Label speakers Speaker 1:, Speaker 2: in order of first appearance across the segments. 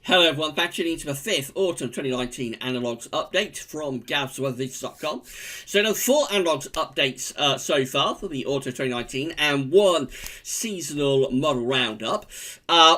Speaker 1: Hello everyone, back tuning into the 5th Autumn 2019 Analogues update from GWV.com. So there are 4 Analogues updates so far for the Autumn 2019 and 1 seasonal model roundup.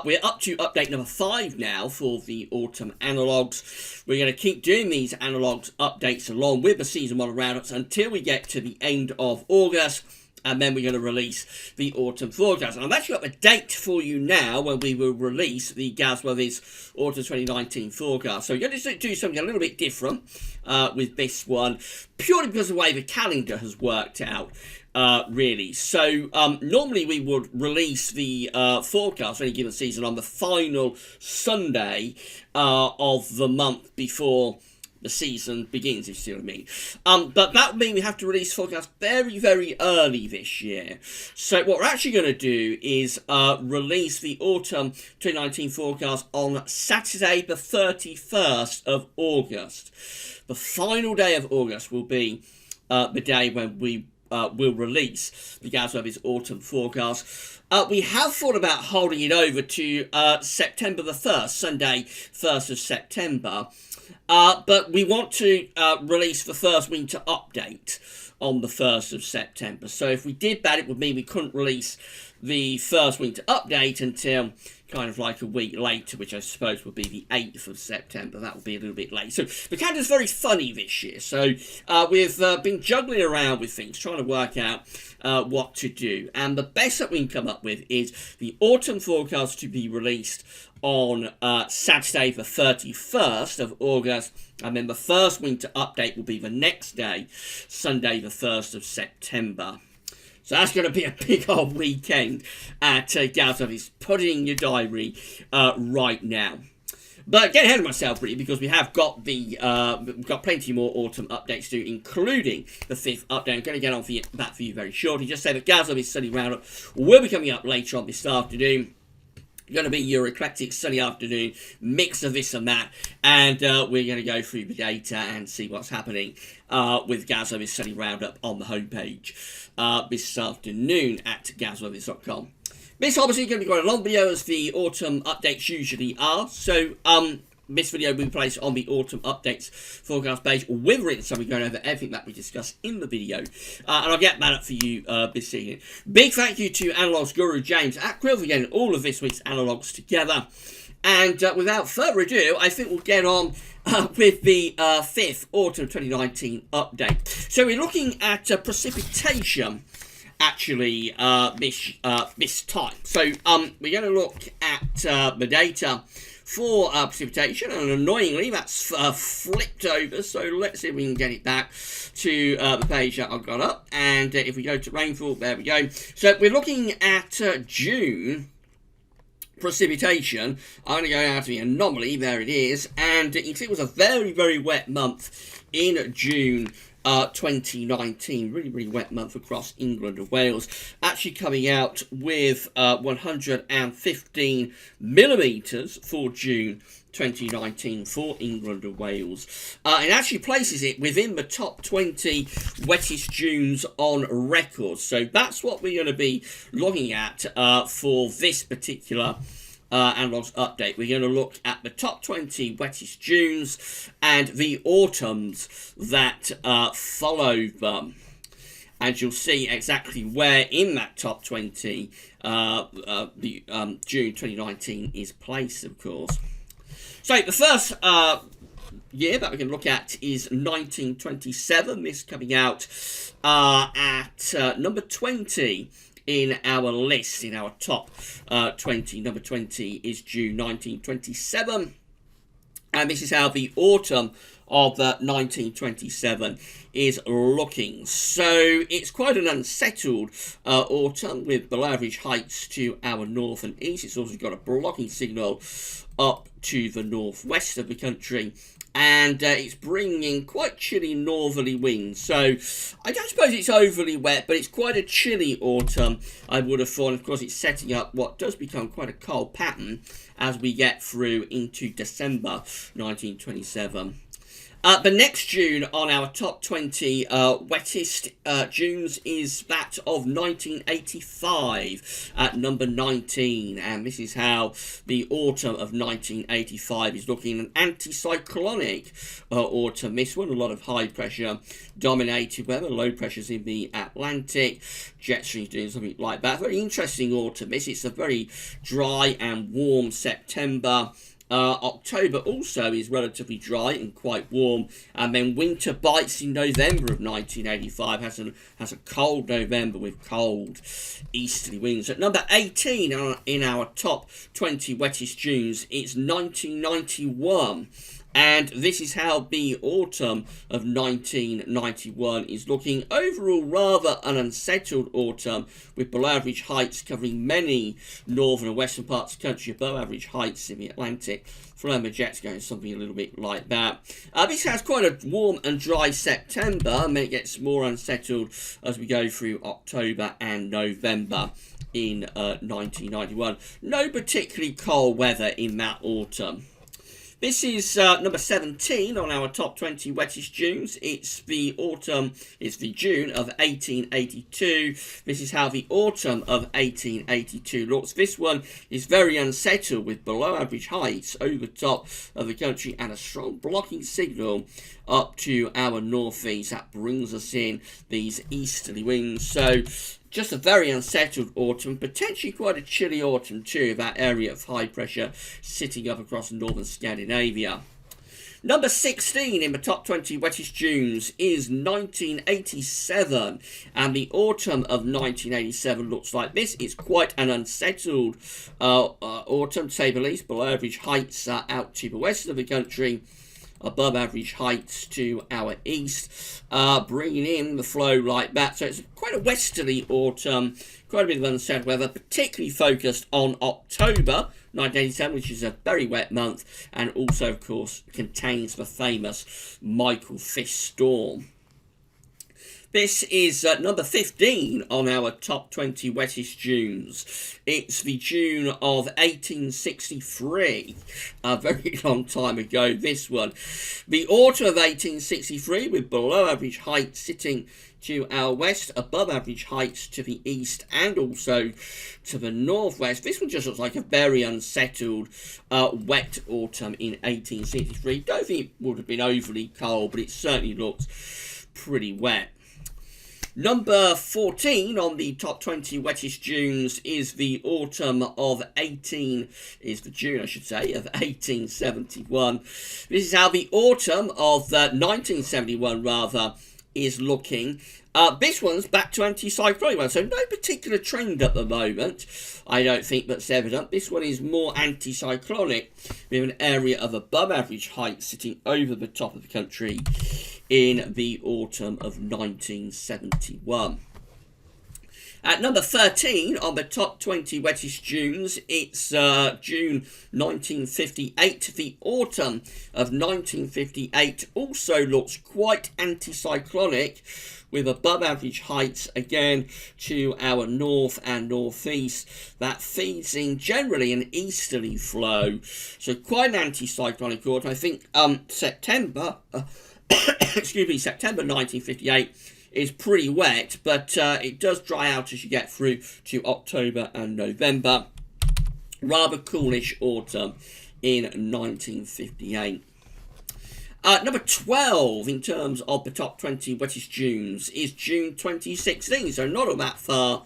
Speaker 1: We're up to update number 5 now for the Autumn Analogues. We're going to keep doing these Analogues updates along with the seasonal model roundups until we get to the end of August. And then we're going to release the autumn forecast. And I've actually got the date for you now when we will release the GWV's Autumn 2019 forecast. So we're going to do something a little bit different with this one, purely because of the way the calendar has worked out, really. So normally we would release the forecast for any given season on the final Sunday of the month before the season begins, if you see what I mean. But that would mean we have to release forecast very, very early this year. So what we're actually going to do is release the Autumn 2019 forecast on Saturday the 31st of August. The final day of August will be the day when we will release the GWV's Autumn forecast. We have thought about holding it over to September the 1st, Sunday 1st of September. But we want to release the first winter update on the 1st of September. So if we did that, it would mean we couldn't release the first winter update until kind of like a week later, which I suppose would be the 8th of September. That would be a little bit late. So the calendar's very funny this year. So we've been juggling around with things, trying to work out what to do. And the best that we can come up with is the autumn forecast to be released on Saturday the 31st of August, and then the first winter update will be the next day, Sunday the 1st of September. So that's going to be a big old weekend at GWV's. Put it in your diary right now. But get ahead of myself, really, because we have got the we've got plenty more autumn updates to do, including the 5th update. I'm going to get on that for you very shortly. Just say that GWV's study roundup will be coming up later on this afternoon. Going to be your eclectic sunny afternoon mix of this and that, and we're going to go through the data and see what's happening with GWV's Sunny Roundup on the homepage this afternoon at GWV.com. This obviously going to be quite a long video, as the autumn updates usually are, so this video will be placed on the autumn updates forecast page with written summary going over everything that we discussed in the video, and I'll get that up for you this evening. Big thank you to Analogues guru James at Quill for getting all of this week's Analogues together. And without further ado, I think we'll get on with the 5th Autumn 2019 update. So we're looking at precipitation, actually, this time. So we're going to look at the data for precipitation, and annoyingly that's flipped over, so let's see if we can get it back to the page that I've got up. And if we go to rainfall, there we go. So we're looking at June precipitation. I'm going to go out to the anomaly, there it is, and you can see it was a very, very wet month in June 2019, really wet month across England and Wales, actually coming out with 115 millimetres for June 2019 for England and Wales. It actually places it within the top 20 wettest Junes on record. So that's what we're going to be looking at for this particular Analogues update. We're going to look at the top 20 wettest Junes and the autumns that follow them. And you'll see exactly where in that top 20 the June 2019 is placed, of course. So the first year that we can look at is 1927. This coming out at number 20 in our list, in our top 20. Number 20 is June 1927. And this is how the autumn of 1927 is looking. So it's quite an unsettled autumn with below average heights to our north and east. It's also got a blocking signal up to the northwest of the country, and it's bringing quite chilly northerly winds. So I don't suppose it's overly wet, but it's quite a chilly autumn, I would have thought. Of course, it's setting up what does become quite a cold pattern as we get through into December 1927. The next June on our top 20 wettest Junes is that of 1985 at number 19, and this is how the autumn of 1985 is looking. An anticyclonic autumn. This one, a lot of high pressure dominated weather, low pressures in the Atlantic, jet streams doing something like that. Very interesting autumn. It's a very dry and warm September. October also is relatively dry and quite warm, and then winter bites in November of 1985. Has a cold November with cold easterly winds. At number 18 in our top 20 wettest Junes, it's 1991. And this is how the autumn of 1991 is looking. Overall, rather an unsettled autumn, with below average heights covering many northern and western parts of the country, above average heights in the Atlantic. Flurma jets going something a little bit like that. This has quite a warm and dry September, and then it gets more unsettled as we go through October and November in 1991. No particularly cold weather in that autumn. This is number 17 on our top 20 wettest Junes. It's the June of 1882. This is how the autumn of 1882 looks. This one is very unsettled, with below average heights over top of the country and a strong blocking signal up to our northeast. That brings us in these easterly winds. So just a very unsettled autumn, potentially quite a chilly autumn too, that area of high pressure sitting up across northern Scandinavia. Number 16 in the top 20 wettest Junes is 1987, and the autumn of 1987 looks like this. It's quite an unsettled autumn, to say the least. Below average heights out to the west of the country, above average heights to our east, bringing in the flow like that. So it's quite a westerly autumn, quite a bit of unsettled weather, particularly focused on October 1987, which is a very wet month, and also, of course, contains the famous Michael Fish storm. This is number 15 on our top 20 wettest Junes. It's the June of 1863, a very long time ago, this one. The autumn of 1863, with below average heights sitting to our west, above average heights to the east and also to the northwest. This one just looks like a very unsettled, wet autumn in 1863. Don't think it would have been overly cold, but it certainly looks pretty wet. Number 14 on the top 20 wettest Junes is the June, of 1871. This is how the autumn of 1971 is looking. This one's back to anticyclonic weather, so no particular trend at the moment, I don't think that's evident. This one is more anticyclonic, with an area of above average height sitting over the top of the country in the autumn of 1971. At number 13 on the top 20 wettest Junes, it's June 1958. The autumn of 1958 also looks quite anticyclonic, with above average heights again to our north and northeast. That feeds in generally an easterly flow. So quite an anticyclonic autumn. I think September 1958 is pretty wet, but it does dry out as you get through to October and November. Rather coolish autumn in 1958. Number 12 in terms of the top 20 wettest Junes is June 2016, so not all that far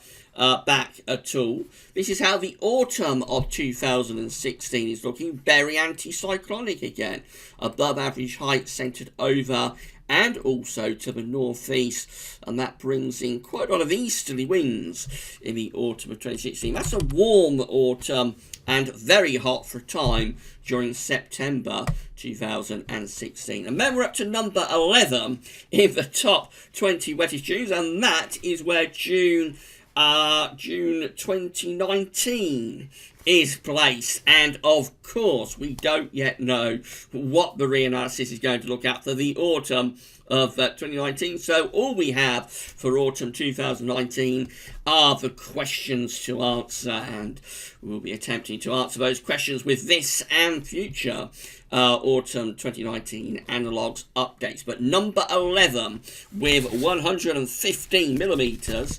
Speaker 1: back at all. This is how the autumn of 2016 is looking. Very anticyclonic again. Above average height centred over and also to the northeast, and that brings in quite a lot of easterly winds in the autumn of 2016. That's a warm autumn and very hot for a time during September 2016. And then we're up to number 11 in the top 20 wettest Junes, and that is where June 2019 is placed, and of course we don't yet know what the reanalysis is going to look at for the autumn of 2019. So all we have for autumn 2019 are the questions to answer, and we'll be attempting to answer those questions with this and future autumn 2019 analogues updates. But number 11 with 115 millimeters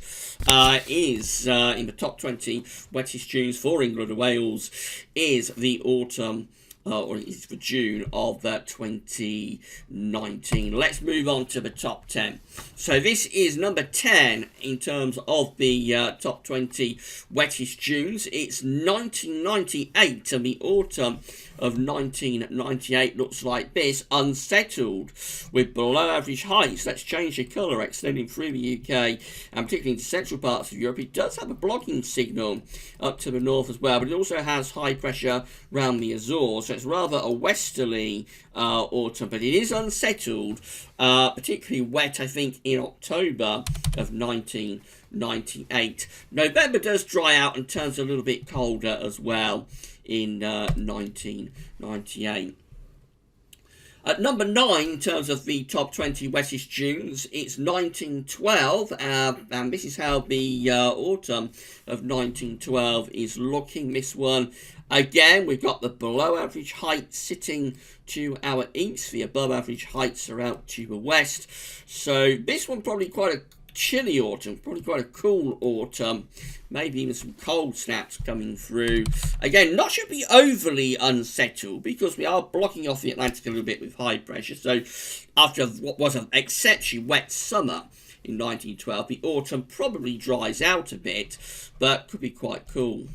Speaker 1: is in the top 20 wettest Junes for England and Wales is the autumn or is for June of 2019. Let's move on to the top 10. So this is number 10 in terms of the top 20 wettest Junes. It's 1998, and the autumn of 1998 looks like this, unsettled with below average heights. Let's change the colour, extending through the UK and particularly into central parts of Europe. It does have a blocking signal up to the north as well, but it also has high pressure around the Azores, so it's rather a westerly autumn, but it is unsettled, particularly wet, I think, in October of 1998. November does dry out and turns a little bit colder as well in 1998. At number 9, in terms of the top 20 wettest Junes, it's 1912, and this is how the autumn of 1912 is looking. This one, again, we've got the below average heights sitting to our east, the above average heights are out to the west. So this one probably quite a chilly autumn, probably quite a cool autumn, maybe even some cold snaps coming through. Again, not should be overly unsettled because we are blocking off the Atlantic a little bit with high pressure. So after what was an exceptionally wet summer in 1912, the autumn probably dries out a bit, but could be quite cool.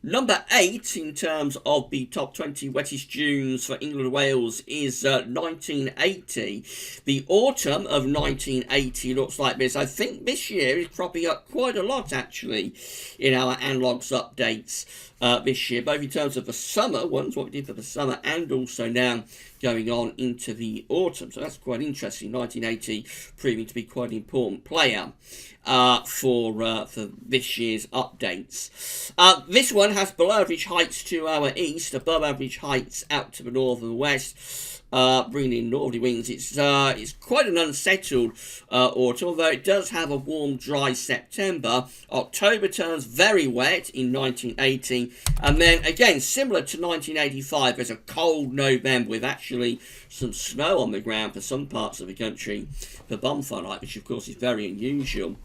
Speaker 1: Number 8 in terms of the top 20 wettest Junes for England and Wales is 1980. The autumn of 1980 looks like this. I think this year is cropping up quite a lot actually in our analogues updates this year, both in terms of the summer ones, what we did for the summer, and also now going on into the autumn. So that's quite interesting. 1980 proving to be quite an important player for this year's updates. This one has below average heights to our east, above average heights out to the north and the west, bringing in northerly winds. It's quite an unsettled autumn, although it does have a warm, dry September. October turns very wet in 1980, and then again, similar to 1985, there's a cold November with actually some snow on the ground for some parts of the country for bonfire night, which of course is very unusual.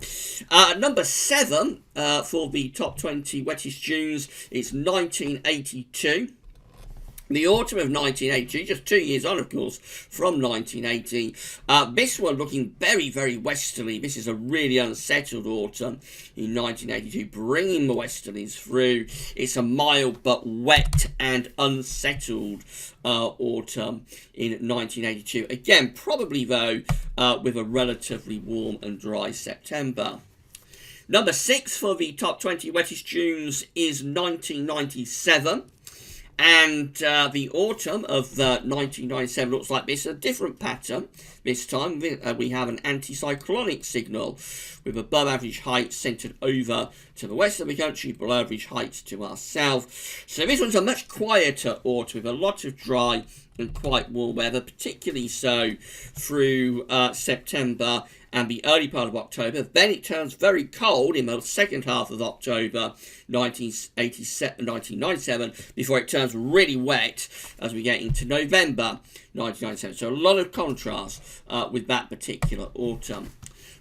Speaker 1: Number 7 for the top 20 wettest Junes is 1982. The autumn of 1980, just 2 years on, of course, from 1980. This one looking very, very westerly. This is a really unsettled autumn in 1982, bringing the westerlies through. It's a mild but wet and unsettled autumn in 1982. Again, probably, though, with a relatively warm and dry September. Number 6 for the top 20 wettest Junes is 1997. And the autumn of 1997 looks like this, a different pattern. This time we have an anticyclonic signal with above average heights centred over to the west of the country, below average heights to our south. So this one's a much quieter autumn with a lot of dry and quite warm weather, particularly so through September and the early part of October. Then it turns very cold in the second half of October 1997 before it turns really wet as we get into November 1997. So a lot of contrast with that particular autumn.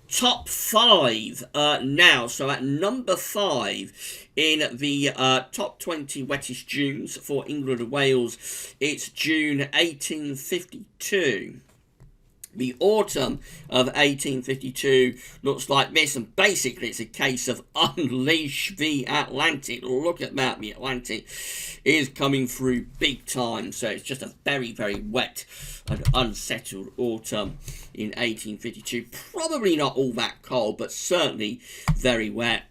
Speaker 1: Top 5 now. So at number 5 in the top 20 wettest Junes for England and Wales, it's June 1852. The autumn of 1852 looks like this, and basically it's a case of unleash the Atlantic. Look at that, the Atlantic is coming through big time. So it's just a very, very wet and unsettled autumn in 1852. Probably not all that cold, but certainly very wet.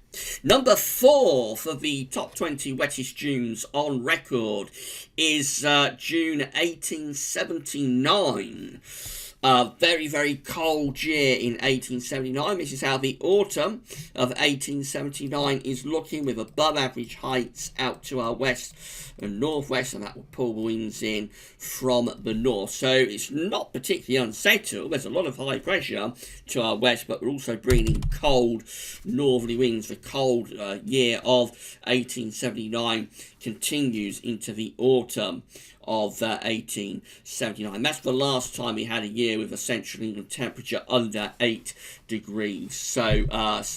Speaker 1: Number 4 for the top 20 wettest Junes on record is June 1879. Very, very cold year in 1879. This is how the autumn of 1879 is looking, with above average heights out to our west and northwest, and that will pull winds in from the north. So it's not particularly unsettled. There's a lot of high pressure to our west, but we're also bringing cold northerly winds. The cold year of 1879 continues into the autumn of 1879. That's the last time we had a year with a central England temperature under 8 degrees. So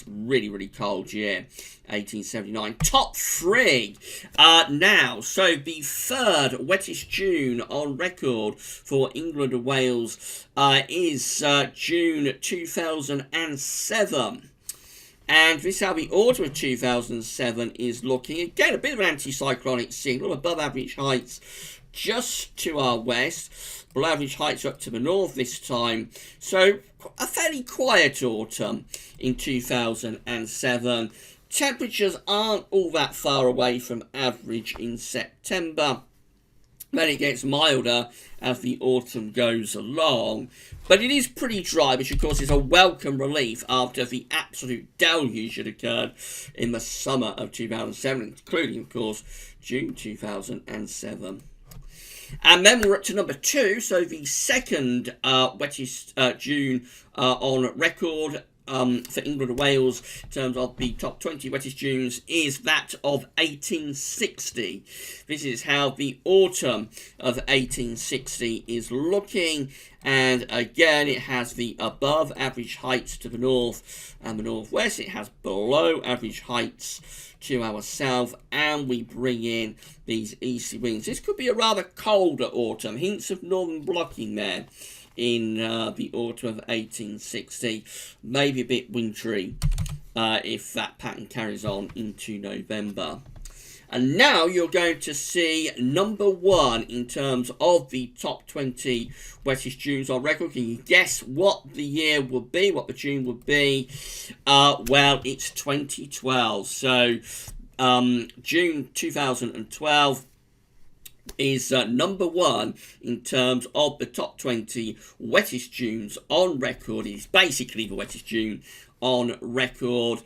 Speaker 1: really, really cold year, 1879. Top 3 now. So the third wettest June on record for England and Wales is June 2007. And this is how the autumn of 2007 is looking. Again, a bit of an anticyclonic signal, above average heights just to our west, below average heights up to the north this time. So a fairly quiet autumn in 2007. Temperatures aren't all that far away from average in September. Then it gets milder as the autumn goes along. But it is pretty dry, which of course is a welcome relief after the absolute deluge that occurred in the summer of 2007, including, of course, June 2007. And then we're up to number 2, so the second wettest June on record for England and Wales in terms of the top 20 wettest Junes is that of 1860. This is how the autumn of 1860 is looking, and again it has the above average heights to the north and the northwest. It has below average heights to our south, and we bring in these easterly winds. This could be a rather colder autumn, hints of northern blocking there in the autumn of 1860, maybe a bit wintry if that pattern carries on into November. And now you're going to see number 1 in terms of the top 20 wettest Junes on record. Can you guess what the year would be, what the June would be? Well, it's 2012. So June 2012 is number 1 in terms of the top 20 wettest Junes on record. It's basically the wettest June on record.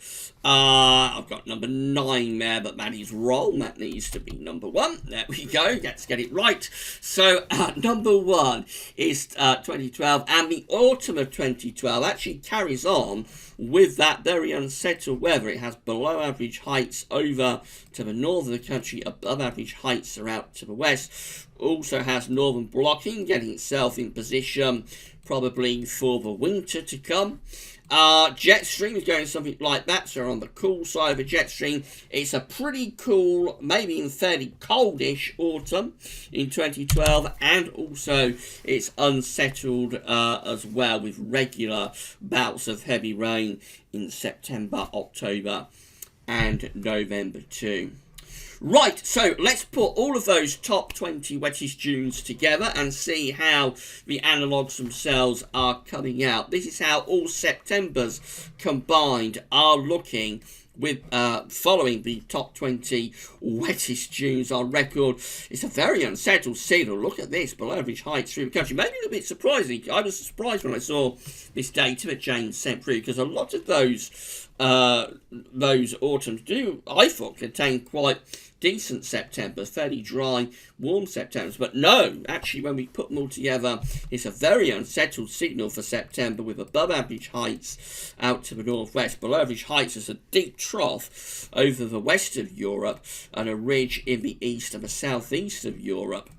Speaker 1: I've got number 9 there, but that is wrong. That needs to be number 1. There we go. Let's get it right. So number 1 is 2012, and the autumn of 2012 actually carries on with that very unsettled weather. It has below average heights over to the north of the country, above average heights are out to the west. Also has northern blocking, getting itself in position probably for the winter to come. Jet stream is going something like that, so on the cool side of the jet stream. It's a pretty cool, maybe even fairly coldish autumn in 2012, and also it's unsettled as well, with regular bouts of heavy rain in September, October and November too. Right, so let's put all of those top 20 wettest Junes together and see how the analogues themselves are coming out. This is how all Septembers combined are looking, with following the top 20 wettest Junes on record. It's a very unsettled signal. Look at this, below average heights through the country. Maybe a little bit surprising. I was surprised when I saw this data that James sent through, because a lot of those autumns do, I thought, contain quite decent Septembers, fairly dry, warm Septembers. But no, actually, when we put them all together, it's a very unsettled signal for September, with above average heights out to the northwest. Below average heights is a deep trough over the west of Europe and a ridge in the east and the southeast of Europe,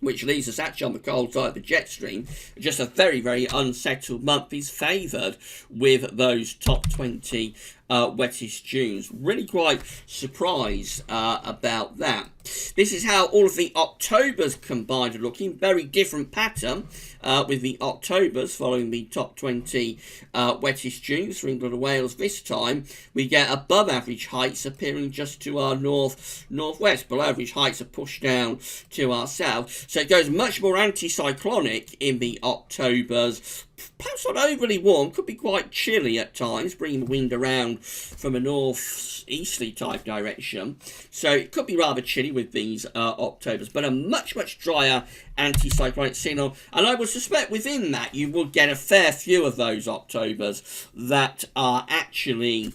Speaker 1: which leaves us actually on the cold side of the jet stream. Just a very, very unsettled month is favoured with those top 20 wettest Junes. Really quite surprised about that. This is how all of the Octobers combined are looking. Very different pattern with the Octobers following the top 20 wettest Junes for England and Wales. This time we get above average heights appearing just to our northwest. Below average heights are pushed down to our south. So it goes much more anticyclonic in the Octobers. Perhaps not overly warm, could be quite chilly at times, bringing the wind around round from a north-easterly type direction. So it could be rather chilly with these Octobers, but a much, much drier anticyclonic signal. And I would suspect within that you will get a fair few of those Octobers that are actually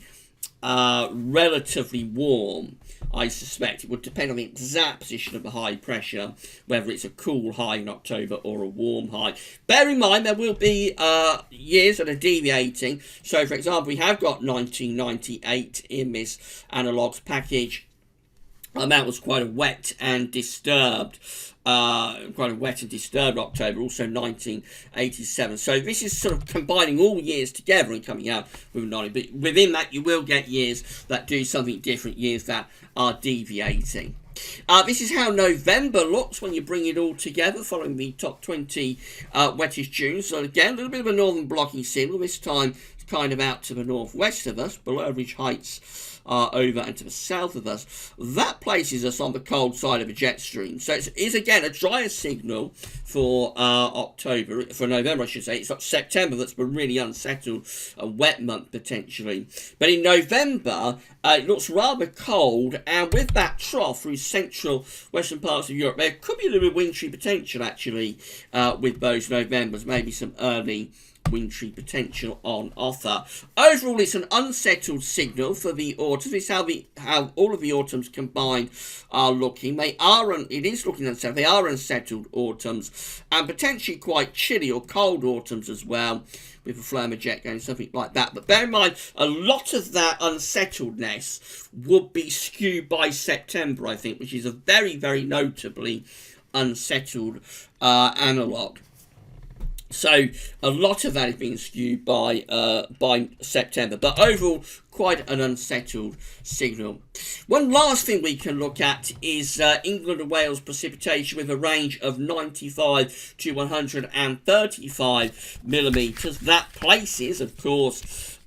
Speaker 1: relatively warm. I suspect it would depend on the exact position of the high pressure, whether it's a cool high in October or a warm high. Bear in mind there will be years that are deviating. So, for example, we have got 1998 in this Analogues package. That was quite a wet and disturbed, October, also 1987. So this is sort of combining all years together and coming out with 90. But within that, you will get years that do something different, years that are deviating. This is how November looks when you bring it all together, following the top 20 wettest June. So again, a little bit of a northern blocking signal. This time, it's kind of out to the northwest of us, below average heights over and to the south of us. That places us on the cold side of a jet stream. So it is again a drier signal for November, I should say. It's not September that's been really unsettled, a wet month potentially. But in November, it looks rather cold, and with that trough through central western parts of Europe, there could be a little bit of wintry potential actually with those Novembers, maybe some early wintry potential on offer. Overall, it's an unsettled signal for the autumn. This is how all of the autumns combined are looking. It is looking unsettled. They are unsettled autumns, and potentially quite chilly or cold autumns as well, with a flow of jet going, something like that. But bear in mind, a lot of that unsettledness would be skewed by September, I think, which is a very, very notably unsettled analogue. So a lot of that is being skewed by September, but overall quite an unsettled signal. One last thing we can look at is England and Wales precipitation with a range of 95 to 135 millimetres. That places, of course,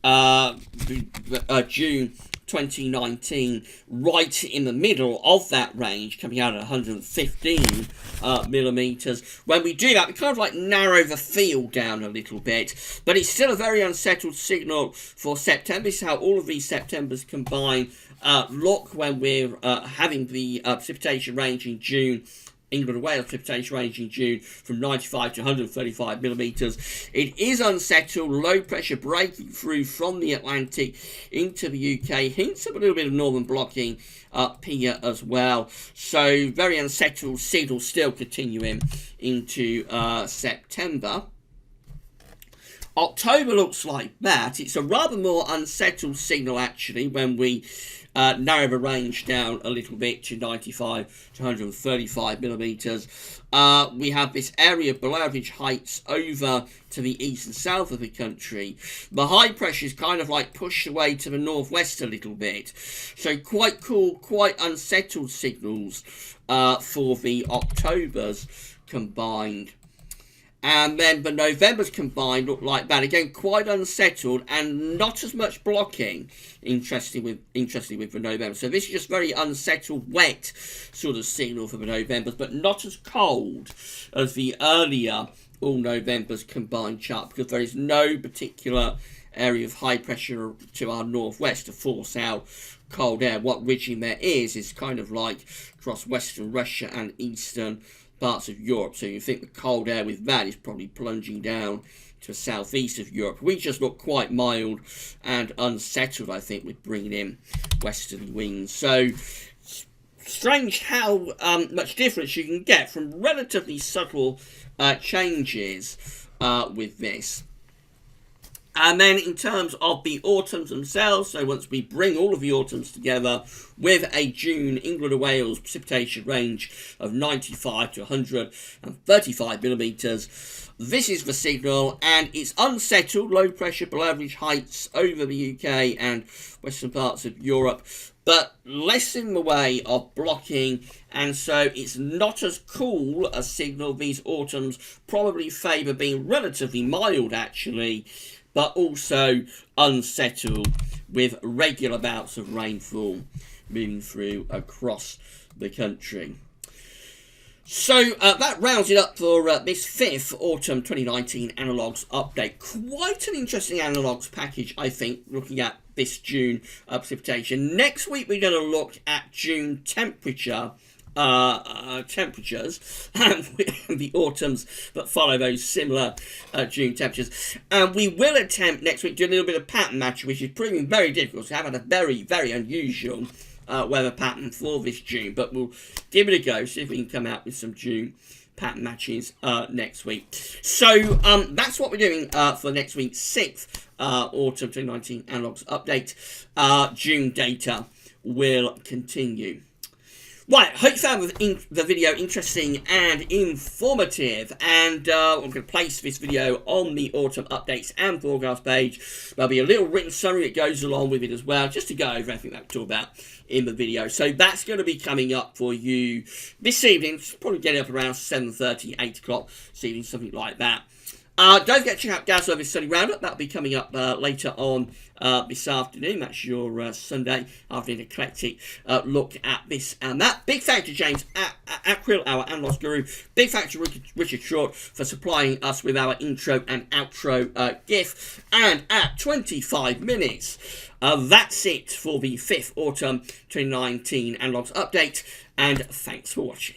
Speaker 1: June 2019 right in the middle of that range, coming out at 115 millimetres. When we do that, we kind of like narrow the field down a little bit, but it's still a very unsettled signal for September. This is how all of these Septembers combine look when we're having the precipitation range in June. England and Wales precipitation range in June from 95 to 135 millimetres. It is unsettled, low pressure breaking through from the Atlantic into the UK. Hints of a little bit of northern blocking up here as well. So very unsettled signal still continuing into September. October looks like that. It's a rather more unsettled signal actually when we narrow the range down a little bit to 95 to 135 millimetres. We have this area below average heights over to the east and south of the country. The high pressure is kind of like pushed away to the northwest a little bit. So quite cool, quite unsettled signals for the Octobers combined. And then the Novembers combined look like that. Again, quite unsettled and not as much blocking, interestingly with the Novembers. So this is just very unsettled, wet sort of signal for the Novembers, but not as cold as the earlier all Novembers combined chart, because there is no particular area of high pressure to our northwest to force out cold air. What ridging there is kind of like across western Russia and eastern parts of Europe. So you think the cold air with that is probably plunging down to the southeast of Europe. We just look quite mild and unsettled, I think, with bringing in westerly winds. So strange how much difference you can get from relatively subtle changes with this. And then in terms of the autumns themselves, so once we bring all of the autumns together with a June England and Wales precipitation range of 95 to 135 millimetres, this is the signal, and it's unsettled, low pressure below average heights over the UK and western parts of Europe, but less in the way of blocking, and so it's not as cool a signal. These autumns probably favour being relatively mild actually, but also unsettled with regular bouts of rainfall moving through across the country. So that rounds it up for this 5th Autumn 2019 Analogues update. Quite an interesting Analogues package, I think, looking at this June precipitation. Next week we're going to look at June temperatures and the autumns that follow those similar June temperatures. And we will attempt next week to do a little bit of pattern matching, which is proving very difficult. So we have had a very, very unusual weather pattern for this June, but we'll give it a go, see if we can come out with some June pattern matches next week. So that's what we're doing for next week's 6th Autumn 2019 Analogues update. June data will continue. Right, hope you found the video interesting and informative, and I'm going to place this video on the autumn updates and forecast page. There'll be a little written summary that goes along with it as well, just to go over everything that we talked about in the video. So that's going to be coming up for you this evening. Probably getting up around 7:30, 8 o'clock this evening, something like that. Don't forget to check out GWV Study Roundup. That'll be coming up later on this afternoon. That's your Sunday afternoon eclectic look at this and that. Big thank you to James at Quill, our Analogues guru. Big thank you to Richard Short for supplying us with our intro and outro GIF. And at 25 minutes, that's it for the 5th Autumn 2019 Analogues update. And thanks for watching.